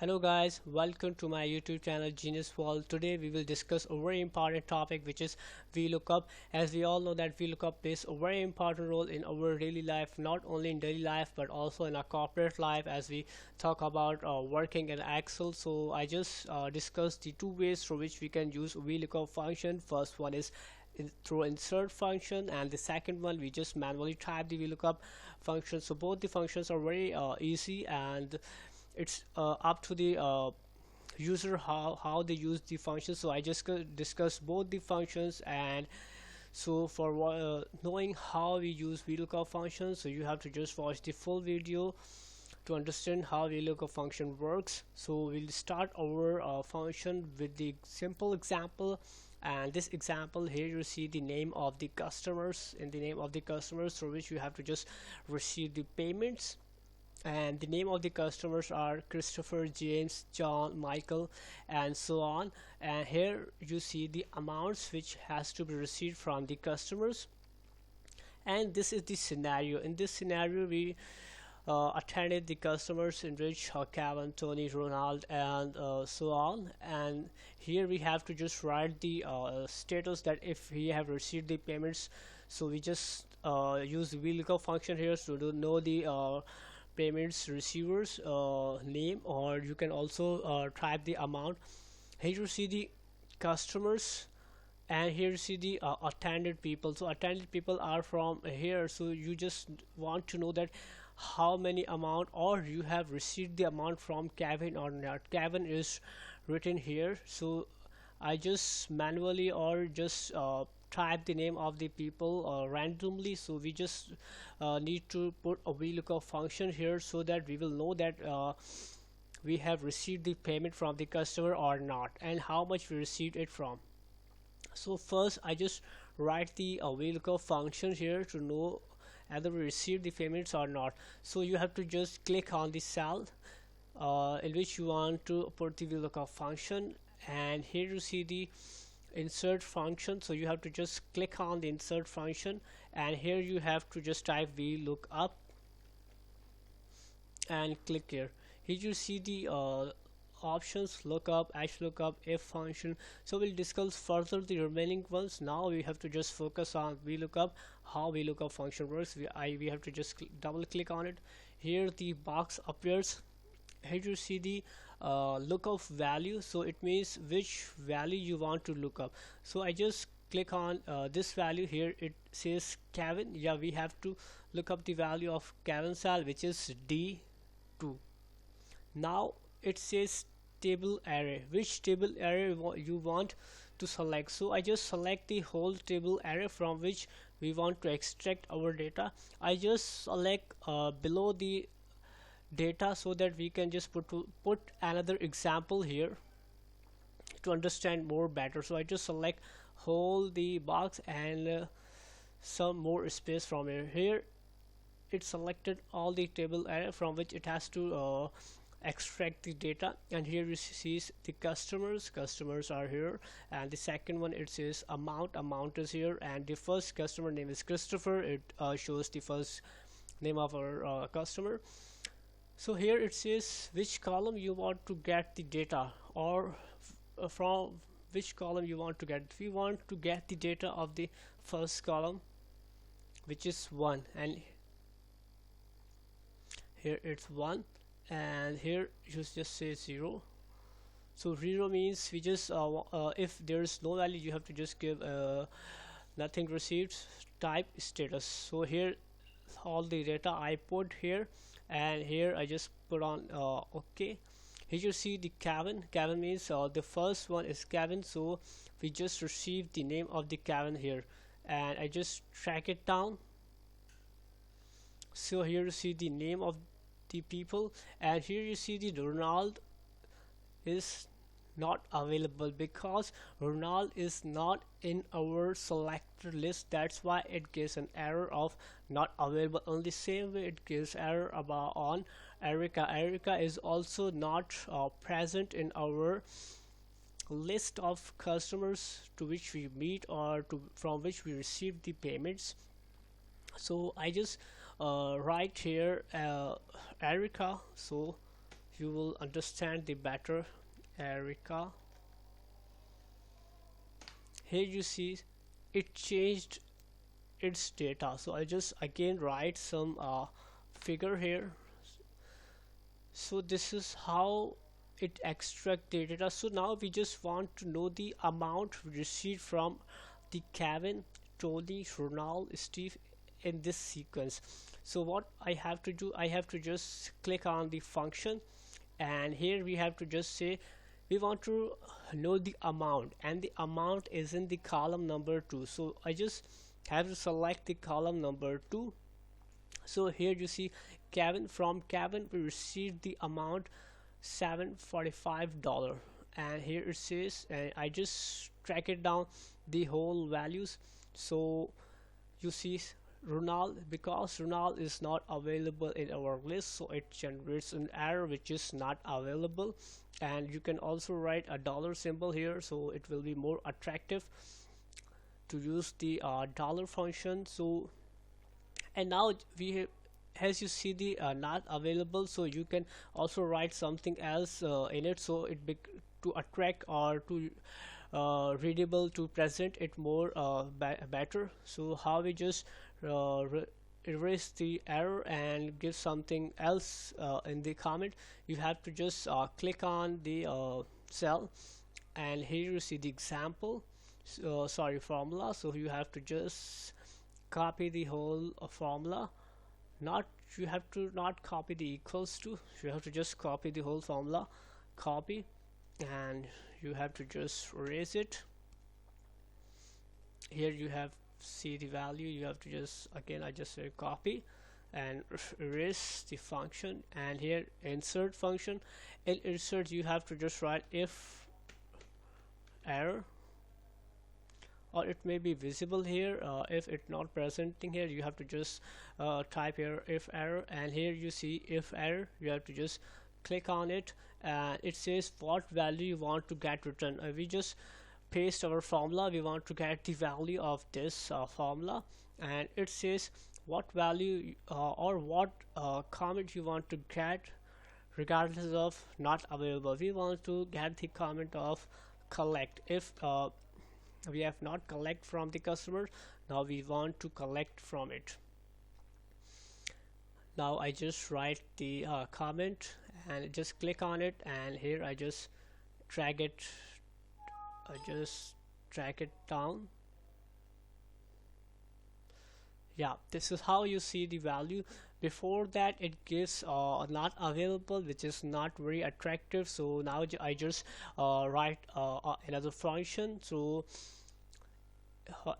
Hello guys, welcome to my YouTube channel Genius World. Today we will discuss a very important topic which is VLOOKUP. As we all know that VLOOKUP plays a very important role in our daily life, not only in daily life but also in our corporate life as we talk about working in Excel. So I just discussed the two ways through which we can use VLOOKUP function. First one is through insert function, and the second one we just manually type the VLOOKUP function. So both the functions are very easy, and it's up to the user how they use the function. So I just discuss both the functions, and so for knowing how we use VLOOKUP function, so you have to just watch the full video to understand how VLOOKUP function works. So we'll start our function with the simple example, and this example here you see the name of the customers. In the name of the customers through which you have to just receive the payments, and the name of the customers are Christopher, James, John, Michael, and so on. And here you see the amounts which has to be received from the customers, and this is the scenario. In this scenario we attended the customers in which Kevin, Tony, Ronald, and so on. And here we have to just write the status that if we have received the payments. So we just use the VLOOKUP function here to know the payments receivers name, or you can also type the amount. Here you see the customers, and here you see the attended people. So attended people are from here, so you just want to know that how many amount, or you have received the amount from Kevin or not. Kevin is written here, so I just manually or just type the name of the people randomly. So we just need to put a VLOOKUP function here so that we will know that we have received the payment from the customer or not, and how much we received it from. So first I just write the VLOOKUP function here to know whether we received the payments or not. So you have to just click on the cell in which you want to put the VLOOKUP function, and here you see the insert function. So you have to just click on the insert function, and here you have to just type VLOOKUP and click here. Here you see the options: lookup, HLOOKUP, if function. So we'll discuss further the remaining ones. Now we have to just focus on VLOOKUP, how VLOOKUP function works. We have to just double click on it. Here the box appears. Here you see the lookup value, so it means which value you want to look up. So I just click on this value here. It says Kevin. Yeah, we have to look up the value of Kevin cell, which is D2. Now it says table array, which table array you want to select. So I just select the whole table array from which we want to extract our data. I just select below the data so that we can just put another example here to understand more better. So I just select whole the box and some more space from here. It selected all the table array from which it has to extract the data, and here you see the customers are here, and the second one it says amount is here, and the first customer name is Christopher. It shows the first name of our customer. So here it says which column you want to get the data, or from which column you want to get. We want to get the data of the first column, which is 1, and here it's 1, and here you just say 0. So 0 means we just if there is no value, you have to just give nothing received, type status. So here all the data I put here, and here I just put on OK. Here you see the Kevin means the first one is Kevin, so we just received the name of the Kevin here, and I just track it down. So here you see the name of the people, and here you see the Ronald is not available because Ronald is not in our selected list. That's why it gives an error of not available. On the same way it gives error about on Erica. Erica is also not present in our list of customers to which we meet, or from which we receive the payments. So I just write here Erica. So you will understand the better. Erica, here you see it changed its data. So I just again write some figure here. So this is how it extract the data. So now we just want to know the amount we received from the Kevin, Tony, Ronald, Steve in this sequence. So what I have to do, I have to just click on the function, and here we have to just say we want to know the amount, and the amount is in the column number 2. So I just have to select the column number 2. So here you see Kevin, from Kevin we received the amount $745, and here it says, and I just track it down the whole values. So you see Ronald, because Ronald is not available in our list, so it generates an error which is not available. And you can also write a dollar symbol here, so it will be more attractive to use the dollar function. So and now we have, as you see the not available, so you can also write something else in it, so it to attract or to readable, to present it more better. So how we just erase the error and give something else in the comment. You have to just click on the cell, and here you see the example, formula. So you have to just copy the whole formula. Not, you have to not copy the equals to, you have to just copy the whole formula, copy, and you have to just erase it. Here you have see the value, you have to just again I just say copy and erase the function, and here insert function. In insert you have to just write if error, or it may be visible here. If it's not presenting here, you have to just type here if error, and here you see if error, you have to just click on it, and it says what value you want to get returned. We just paste our formula, we want to get the value of this formula, and it says what value or what comment you want to get regardless of not available. We want to get the comment of collect. If we have not collect from the customer, now we want to collect from it. Now I just write the comment and just click on it, and here I just drag it, I just drag it down. Yeah, this is how you see the value. Before that it gives not available, which is not very attractive. So now I just write another function. So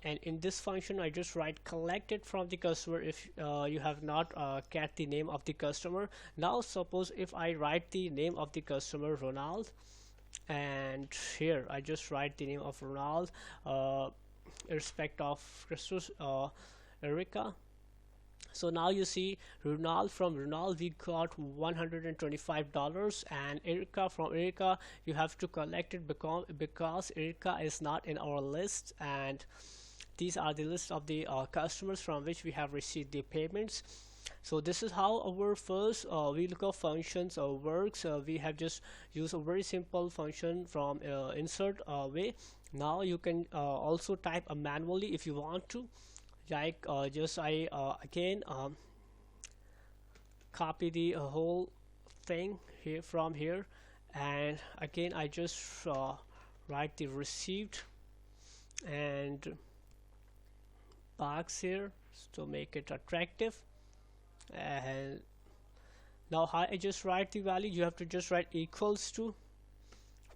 and in this function I just write collected from the customer if you have not get the name of the customer. Now suppose if I write the name of the customer Ronald, and here I just write the name of Ronald irrespective of Christus Erica. So now you see Ronald, from Ronald we got $125, and Erica, from Erica you have to collect it because Erica is not in our list, and these are the list of the customers from which we have received the payments. So this is how our first VLOOKUP functions works. We have just used a very simple function from insert way. Now you can also type manually if you want to, like just I again copy the whole thing here from here, and again I just write the received and box here to make it attractive. And now I just write the value. You have to just write equals to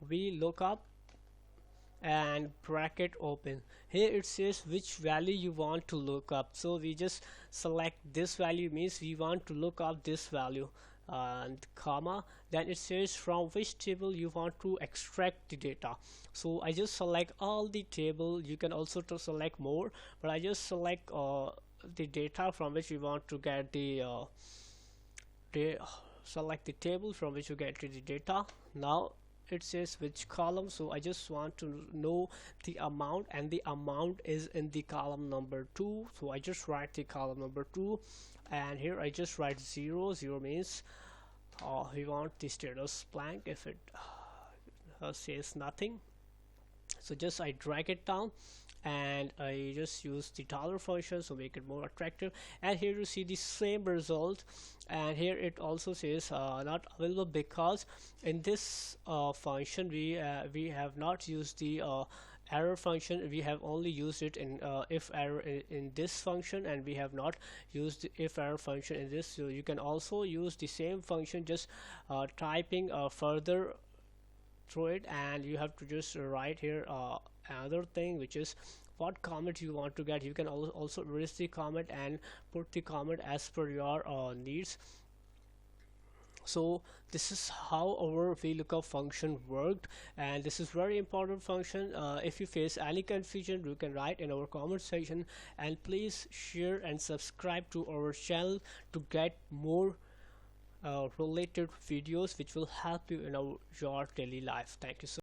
VLOOKUP and bracket open. Here it says which value you want to look up, so we just select this value, means we want to look up this value, and comma, then it says from which table you want to extract the data. So I just select all the table. You can also to select more, but I just select the data from which we want to get the select the table from which you get the data. Now it says which column, so I just want to know the amount, and the amount is in the column number 2, so I just write the column number 2, and here I just write 0. 0 means We want the status blank if it says nothing. So just I drag it down and I just use the dollar function to make it more attractive, and here you see the same result, and here it also says not available because in this function we have not used the error function. We have only used it in if error in this function, and we have not used the if error function in this. So you can also use the same function, just typing further through it, and you have to just write here another thing, which is what comment you want to get. You can also erase the comment and put the comment as per your needs. So this is how our VLOOKUP function worked, and this is very important function. If you face any confusion, you can write in our comment section, and please share and subscribe to our channel to get more related videos which will help you in your daily life. Thank you so